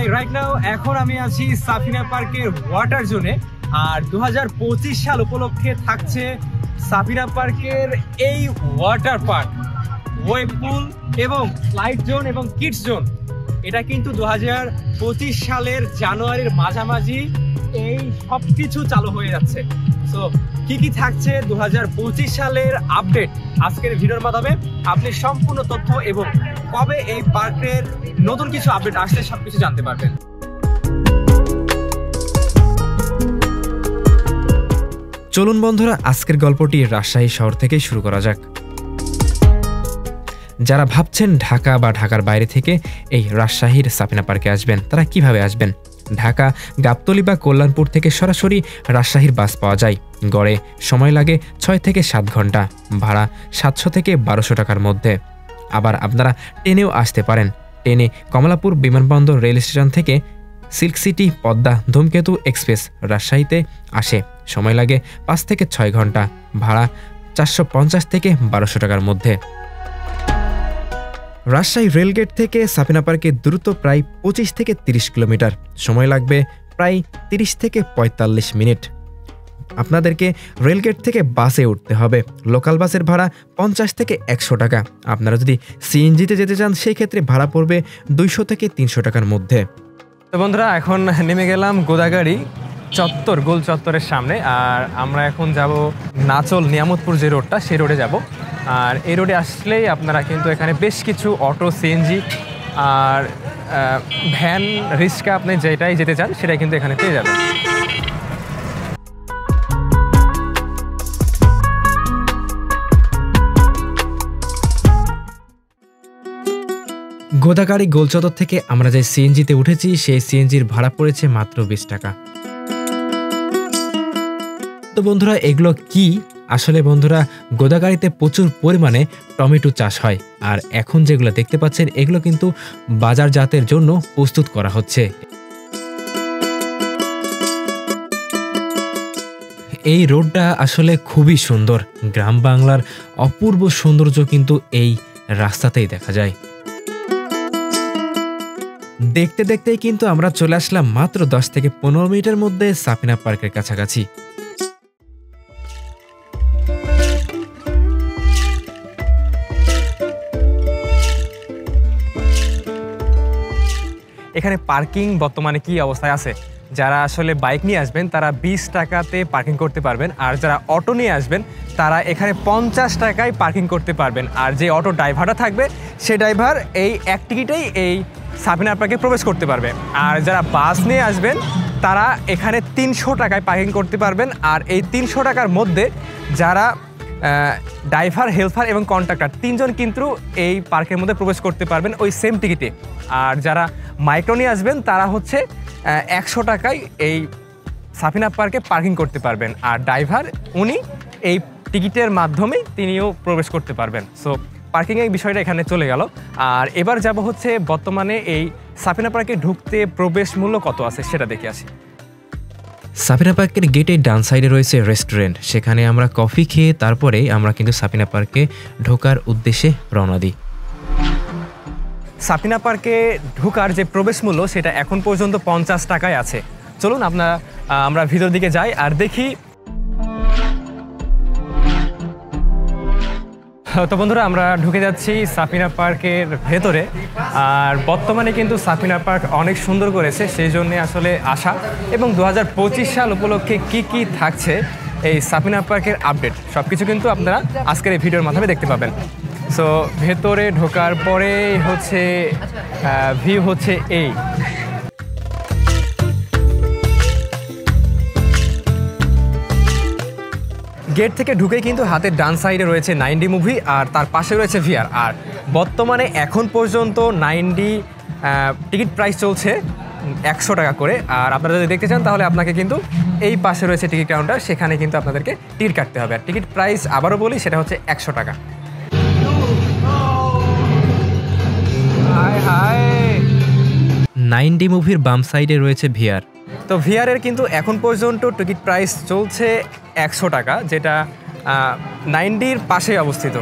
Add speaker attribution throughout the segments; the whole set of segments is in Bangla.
Speaker 1: হাই রাইট নাও এখন আমি আছি সাফিনা পার্কের ওয়াটার জোনে। আর 2025 সাল উপলক্ষে থাকছে সাফিনা পার্কের এই ওয়াটার পার্ক, ওয়েভ পুল এবং স্লাইড জোন এবং কিডস জোন। এটা কিন্তু 2025 সালের জানুয়ারির মাঝামাঝি এই সব কিছু চালু হয়ে যাচ্ছে। সো কি কি থাকছে 2025 সালের আপডেট আজকের ভিডিওর মাধ্যমে আপনি সম্পূর্ণ তথ্য এবং কবে এই পার্কের নতুন কিছু আপডেট আসছে সবকিছু জানতে পারবেন।
Speaker 2: চলুন বন্ধুরা, আজকের গল্পটি রাজশাহী শহর থেকে শুরু করা যাক। যারা ভাবছেন ঢাকা বা ঢাকার বাইরে থেকে এই রাজশাহীর সাফিনা পার্কে আসবেন, তারা কিভাবে আসবেন? ঢাকা গাবতলী বা কল্যাণপুর থেকে সরাসরি রাজশাহীর বাস পাওয়া যায়। গড়ে সময় লাগে 6 থেকে 7 ঘন্টা, ভাড়া 700 থেকে 1200 টাকার মধ্যে। আবার আপনারা ট্রেনেও আসতে পারেন। ট্রেনে কমলাপুর বিমানবন্দর রেল স্টেশন থেকে সিল্ক সিটি, পদ্মা, ধূমকেতু এক্সপ্রেস রাজশাহীতে আসে। সময় লাগে 5 থেকে 6 ঘন্টা, ভাড়া 450 থেকে 1200 টাকার মধ্যে। রাজশাহী রেলগেট থেকে সাফিনা পার্কের দূরত্ব প্রায় 25 থেকে 30 কিলোমিটার, সময় লাগবে প্রায় 30 থেকে 45 মিনিট। আপনাদেরকে রেলগেট থেকে বাসে উঠতে হবে। লোকাল বাসের ভাড়া 50 থেকে 100 টাকা। আপনারা যদি সিএনজিতে যেতে চান সেই ক্ষেত্রে ভাড়া পড়বে 200 থেকে 300 টাকার মধ্যে।
Speaker 1: তো বন্ধুরা, এখন নেমে গেলাম গোদাগাড়ি চত্বর, গোল চত্বরের সামনে। আর আমরা এখন যাব নাচল নিয়ামতপুর যে রোডটা, সেই রোডে যাব। আর এই রোডে আসলেই আপনারা কিন্তু এখানে বেশ কিছু অটো, সিএনজি আর ভ্যান, রিক্সা, আপনি যেটাই যেতে চান সেটাই কিন্তু এখানে পেয়ে যাবেন।
Speaker 2: গোদাগাড়ি গোলচত্বর থেকে আমরা যে সিএনজিতে উঠেছি সেই সিএনজির ভাড়া পড়েছে মাত্র 20 টাকা। তো বন্ধুরা, এগুলো কি? আসলে বন্ধুরা, গোদাগাড়িতে প্রচুর পরিমাণে টমেটো চাষ হয়। আর এখন যেগুলো দেখতে পাচ্ছেন এগুলো কিন্তু বাজারজাতের জন্য প্রস্তুত করা হচ্ছে। এই রোডটা আসলে খুবই সুন্দর। গ্রাম বাংলার অপূর্ব সৌন্দর্য কিন্তু এই রাস্তাতেই দেখা যায়। দেখতে দেখতেই কিন্তু আমরা চলে আসলাম মাত্র 10 থেকে 15 মিনিটের মধ্যে সাফিনা পার্কের কাছাকাছি।
Speaker 1: এখানে পার্কিং বর্তমানে কি অবস্থায় আছে? যারা আসলে বাইক নিয়ে আসবেন তারা 20 টাকাতে পার্কিং করতে পারবেন। আর যারা অটো নিয়ে আসবেন তারা এখানে 50 টাকায় পার্কিং করতে পারবেন। আর যে অটো ড্রাইভারটা থাকবে সে ড্রাইভার এই এক টিকিটেই এই সাফিনা পার্কে প্রবেশ করতে পারবে। আর যারা বাস নিয়ে আসবেন তারা এখানে 300 টাকায় পার্কিং করতে পারবেন। আর এই 300 টাকার মধ্যে যারা ড্রাইভার, হেল্পার এবং কন্ট্রাক্টর 3 জন কিন্তু এই পার্কের মধ্যে প্রবেশ করতে পারবেন ওই সেম টিকিটে। আর যারা মাইক্রো নিয়ে আসবেন তারা হচ্ছে 100 টাকায় এই সাফিনা পার্কে পার্কিং করতে পারবেন। আর ড্রাইভার উনি এই টিকিটের মাধ্যমেই তিনিও প্রবেশ করতে পারবেন। সো পার্কিংয়ের বিষয়টা এখানে চলে গেল। আর এবার যাব হচ্ছে বর্তমানে এই সাফিনা পার্কে ঢুকতে প্রবেশ মূল্য কত আছে সেটা দেখে আসি।
Speaker 2: সাফিনা পার্কের গেটের ডান সাইডে রয়েছে রেস্টুরেন্ট। সেখানে আমরা কফি খেয়ে তারপরে আমরা কিন্তু সাফিনা পার্কে ঢোকার উদ্দেশ্যে রওনা দিই।
Speaker 1: সাফিনা পার্কে ঢোকার যে প্রবেশ মূল্য সেটা এখন পর্যন্ত 50 টাকায় আছে। চলুন আমরা ভিতর দিকে যাই আর দেখি। তো বন্ধুরা, আমরা ঢুকে যাচ্ছি সাফিনা পার্কের ভেতরে। আর বর্তমানে কিন্তু সাফিনা পার্ক অনেক সুন্দর করেছে, সেই জন্যে আসলে আসা। এবং 2025 সাল উপলক্ষে কি কি থাকছে এই সাফিনা পার্কের আপডেট সব কিছু কিন্তু আপনারা আজকের এই ভিডিওর মাধ্যমে দেখতে পাবেন। সো ভেতরে ঢোকার পরে হচ্ছে ভিউ হচ্ছে এই। গেট থেকে ঢুকে কিন্তু হাতের ডান সাইডে রয়েছে 9D মুভি আর তার পাশে রয়েছে ভিআর। আর বর্তমানে এখন পর্যন্ত 9D টিকিট প্রাইস চলছে 100 টাকা করে। আর আপনারা যদি দেখতে চান তাহলে আপনাকে কিন্তু এই পাশে রয়েছে টিকিট কাউন্টার, সেখানে কিন্তু আপনাদেরকে টিকিট কাটতে হবে। আর টিকিট প্রাইস আবারও বলি, সেটা হচ্ছে 100 টাকা।
Speaker 2: 9D মুভির বাম সাইডে রয়েছে ভিআর।
Speaker 1: তো ভিআরের কিন্তু এখন পর্যন্ত টিকিট প্রাইস চলছে 100 টাকা, যেটা 9Dর পাশে অবস্থিত।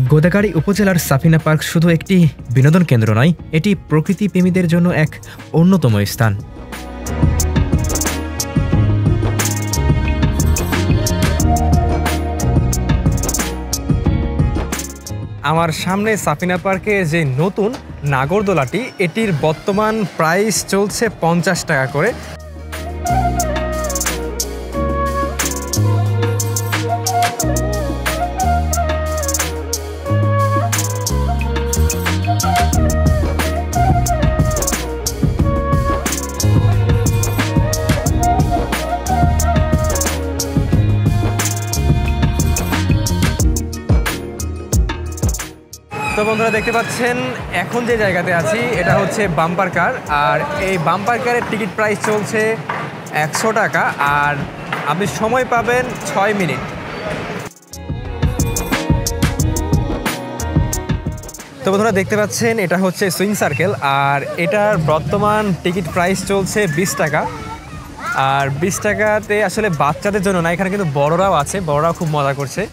Speaker 2: গোদাগাড়ী উপজেলার সাফিনা পার্ক শুধু একটি বিনোদন কেন্দ্র নয়, এটি প্রকৃতি প্রেমীদের জন্য এক অন্যতম স্থান।
Speaker 1: আমার সামনে সাফিনা পার্কে যে নতুন নাগরদোলাটি, এটির বর্তমান প্রাইস চলছে 50 টাকা করে। তো বন্ধুরা দেখতে পাচ্ছেন এখন যে জায়গাতে আছি এটা হচ্ছে বাম্পার কার, আর এই বাম্পার কারের টিকিট প্রাইস চলছে 100 টাকা, আর আপনি সময় পাবেন 6 মিনিট। তো বন্ধুরা দেখতে পাচ্ছেন এটা হচ্ছে সুইং সার্কেল, আর এটার বর্তমান টিকিট প্রাইস চলছে 20 টাকা। আর 20 টাকাতে আসলে বাচ্চাদের জন্য না, এখানে কিন্তু বড়রাও আছে, বড়রাও খুব মজা করছে।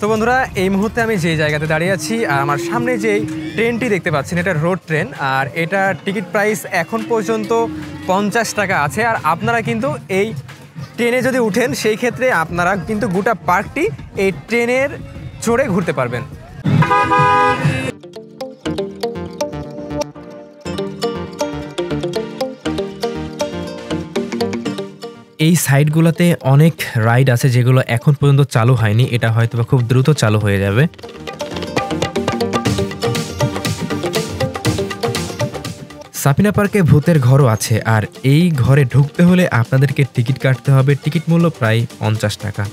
Speaker 1: তো বন্ধুরা এই মুহূর্তে আমি যে জায়গাতে দাঁড়িয়ে আছি, আর আমার সামনে যেই ট্রেনটি দেখতে পাচ্ছেন এটা রোড ট্রেন, আর এটার টিকিট প্রাইস এখন পর্যন্ত 50 টাকা আছে। আর আপনারা কিন্তু এই ট্রেনে যদি উঠেন সেই ক্ষেত্রে আপনারা কিন্তু গোটা পার্কটি এই ট্রেনের চড়ে ঘুরতে পারবেন।
Speaker 2: এই সাইটগুলোতে অনেক রাইড আছে যেগুলো এখন পর্যন্ত চালু হয়নি, এটা হয়তো খুব দ্রুত চালু হয়ে যাবে। সাফিনা পার্কে ভূতের ঘরও আছে, আর এই ঘরে ঢুকতে হলে আপনাদেরকে টিকিট কাটতে হবে। টিকিট মূল্য প্রায় 50 টাকা।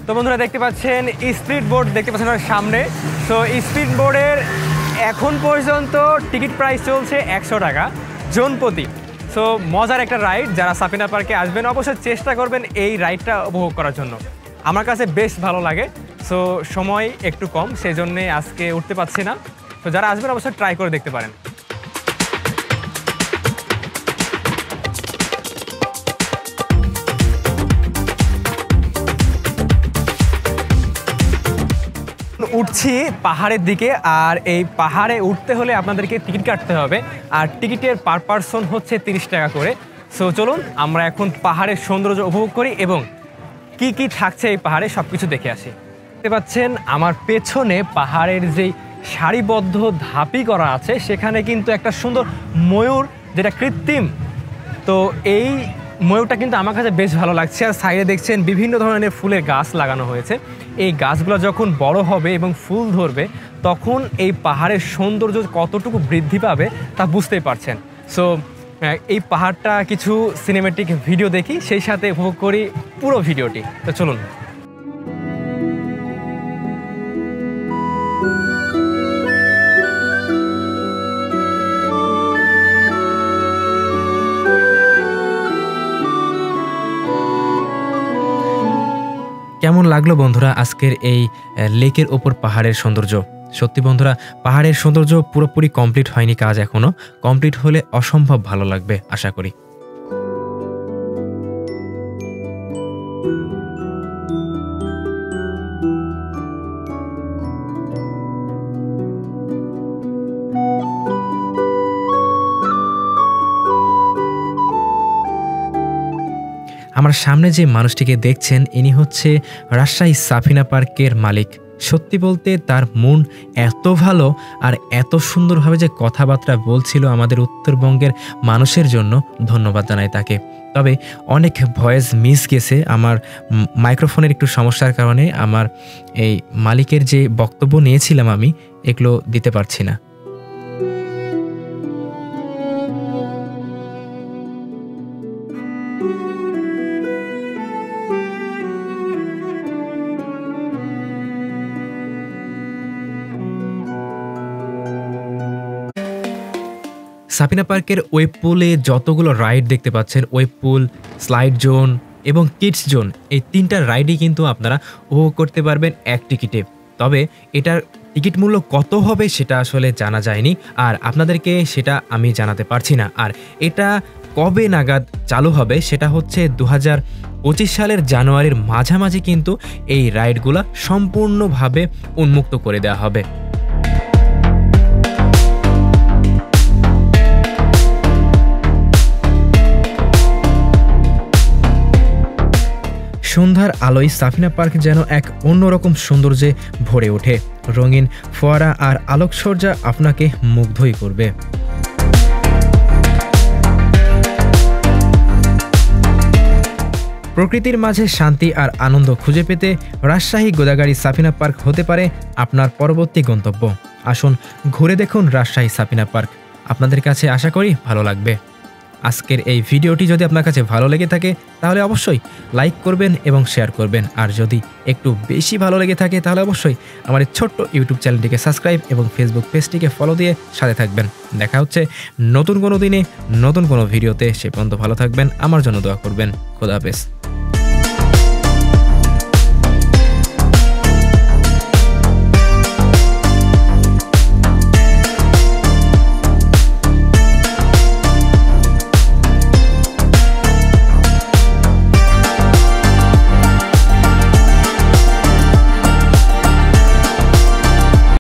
Speaker 1: তো বন্ধুরা দেখতে পাচ্ছেন স্পিড বোর্ড দেখতে পাচ্ছেন আমার সামনে। তো স্পিড বোর্ডের এখন পর্যন্ত টিকিট প্রাইস চলছে 100 টাকা জনপ্রতি। সো মজার একটা রাইড, যারা সাফিনা পার্কে আসবেন অবশ্যই চেষ্টা করবেন এই রাইডটা উপভোগ করার জন্য। আমার কাছে বেশ ভালো লাগে। সো সময় একটু কম, সেই জন্যে আজকে উঠতে পারছি না। তো যারা আসবেন অবশ্যই ট্রাই করে দেখতে পারেন। উঠছি পাহাড়ের দিকে, আর এই পাহাড়ে উঠতে হলে আপনাদেরকে টিকিট কাটতে হবে, আর টিকিটের পার পারসন হচ্ছে 30 টাকা করে। সো চলুন আমরা এখন পাহাড়ের সৌন্দর্য উপভোগ করি এবং কি কি থাকছে এই পাহাড়ে সব কিছু দেখে আসি। দেখতে পাচ্ছেন আমার পেছনে পাহাড়ের যেই সারিবদ্ধ ধাপি করা আছে, সেখানে কিন্তু একটা সুন্দর ময়ূর, যেটা কৃত্রিম। তো এই ময়ূরটা কিন্তু আমার কাছে বেশ ভালো লাগছে। আর সাইডে দেখছেন বিভিন্ন ধরনের ফুলের গাছ লাগানো হয়েছে। এই গাছগুলো যখন বড় হবে এবং ফুল ধরবে, তখন এই পাহাড়ের সৌন্দর্য কতটুকু বৃদ্ধি পাবে তা বুঝতেই পারছেন। সো এই পাহাড়টা কিছু সিনেমেটিক ভিডিও দেখি, সেই সাথে উপভোগ করি পুরো ভিডিওটি। তো চলুন।
Speaker 2: কেমন লাগলো বন্ধুরা আজকের এই লেকের ওপর পাহাড়ের সৌন্দর্য? সত্যি বন্ধুরা, পাহাড়ের সৌন্দর্য পুরোপুরি কমপ্লিট হয়নি, কাজ এখনো কমপ্লিট হলে অসম্ভব ভালো লাগবে আশা করি। আমার সামনে যে মানুষটিকে দেখছেন, ইনি হচ্ছে রাজশাহী সাফিনা পার্কের মালিক। সত্যি বলতে তার মন এত ভালো আর এত সুন্দরভাবে যে কথাবার্তা বলছিল আমাদের উত্তরবঙ্গের মানুষের জন্য, ধন্যবাদ জানাই তাকে। তবে অনেক ভয়েস মিস গেছে আমার মাইক্রোফোনের একটু সমস্যার কারণে। আমার এই মালিকের যে বক্তব্য নিয়েছিলাম আমি এগুলো দিতে পারছি না। সাফিনা পার্কের ওয়েব পুলে যতগুলো রাইড দেখতে পাচ্ছেন, ওয়েব পুল, স্লাইড জোন এবং কিডস জোন, এই 3টা রাইডই কিন্তু আপনারা উপভোগ করতে পারবেন এক টিকিটে। তবে এটার টিকিট মূল্য কত হবে সেটা আসলে জানা যায়নি, আর আপনাদেরকে সেটা আমি জানাতে পারছি না। আর এটা কবে নাগাদ চালু হবে সেটা হচ্ছে 2025 সালের জানুয়ারির মাঝামাঝি কিন্তু এই রাইডগুলো সম্পূর্ণভাবে উন্মুক্ত করে দেওয়া হবে। সন্ধ্যার আলোয় সাফিনা পার্ক যেন এক অন্যরকম সৌন্দর্যে ভরে ওঠে। রঙিন ফোয়ারা আর আলোকসজ্জা আপনাকে মুগ্ধই করবে। প্রকৃতির মাঝে শান্তি আর আনন্দ খুঁজে পেতে রাজশাহী গোদাগাড়ী সাফিনা পার্ক হতে পারে আপনার পরবর্তী গন্তব্য। আসুন ঘুরে দেখুন রাজশাহী সাফিনা পার্ক। আপনাদের কাছে আশা করি ভালো লাগবে। আজকের এই ভিডিওটি যদি আপনার কাছে ভালো লেগে থাকে তাহলে অবশ্যই লাইক করবেন এবং শেয়ার করবেন। আর যদি একটু বেশি ভালো লেগে থাকে তাহলে অবশ্যই আমার এই ছোট্ট ইউটিউব চ্যানেলটিকে সাবস্ক্রাইব এবং ফেসবুক পেজটিকে ফলো দিয়ে সাথে থাকবেন। দেখা হচ্ছে নতুন কোনো দিনে নতুন কোনো ভিডিওতে। সে পর্যন্ত ভালো থাকবেন, আমার জন্য দোয়া করবেন। খোদা হাফেজ।